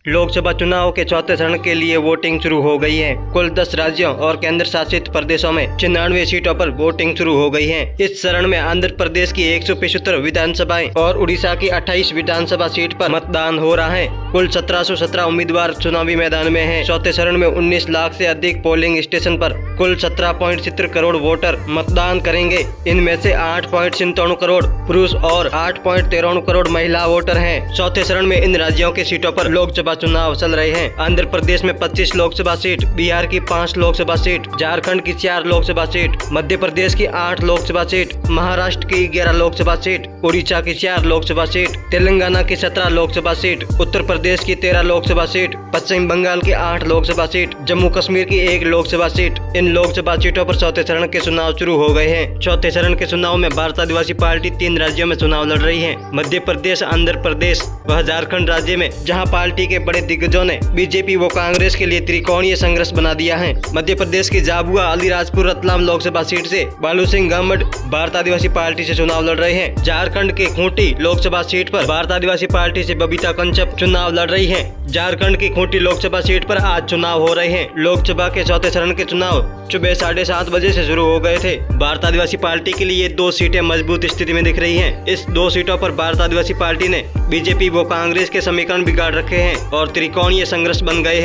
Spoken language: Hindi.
लोकसभा चुनाव के चौथे चरण के लिए वोटिंग शुरू हो गई है। कुल 10 राज्यों और केंद्र शासित प्रदेशों में 96 सीटों पर वोटिंग शुरू हो गई है। इस चरण में आंध्र प्रदेश की 175 विधानसभाएं और उड़ीसा की 28 विधानसभा सीट पर मतदान हो रहा है। कुल 1717 उम्मीदवार चुनावी मैदान में हैं। चौथे चरण में 19 लाख से अधिक पोलिंग स्टेशन पर कुल 17.70 करोड़ वोटर मतदान करेंगे। इनमें से 8.97 करोड़ पुरुष और 8.13 करोड़ महिला वोटर हैं। चौथे चरण में इन राज्यों की सीटों पर लोकसभा चुनाव चल रहे हैं। आंध्र प्रदेश में 25 लोकसभा सीट, बिहार की 5 लोकसभा सीट, झारखंड की 4 लोकसभा सीट, मध्य प्रदेश की 8 लोकसभा सीट, महाराष्ट्र की 11 लोकसभा सीट, उड़ीसा की 4 लोकसभा सीट, तेलंगाना की 17 लोकसभा सीट, उत्तर प्रदेश की 13 लोकसभा सीट, पश्चिम बंगाल की 8 लोकसभा सीट, जम्मू कश्मीर की 1 लोकसभा सीट। इन लोकसभा सीटों पर चौथे चरण के चुनाव शुरू हो गए हैं। चौथे चरण के चुनाव में भारत आदिवासी पार्टी 3 राज्यों में चुनाव लड़ रही है। मध्य प्रदेश, आंध्र प्रदेश व झारखंड राज्य में, जहां पार्टी के बड़े दिग्गजों ने बीजेपी व कांग्रेस के लिए त्रिकोणीय संघर्ष बना दिया है। मध्य प्रदेश की झाबुआ, अलीराजपुर, रतलाम लोकसभा सीट से बालू सिंह गम्मट भारत आदिवासी पार्टी से चुनाव लड़ रहे हैं। झारखंड के खूंटी लोकसभा सीट पर भारत आदिवासी पार्टी से बबीता कंचप चुनाव लड़ रही है। झारखंड की खूंटी लोकसभा सीट पर आज चुनाव हो रहे हैं। लोकसभा के चौथे चरण के चुनाव सुबह 7:30 बजे से शुरू हो गए थे। भारत आदिवासी पार्टी के लिए 2 सीटें मजबूत स्थिति में दिख रही हैं। इस 2 सीटों पर भारत आदिवासी पार्टी ने बीजेपी व कांग्रेस के समीकरण बिगाड़ रखे हैं और त्रिकोणीय संघर्ष बन गए हैं।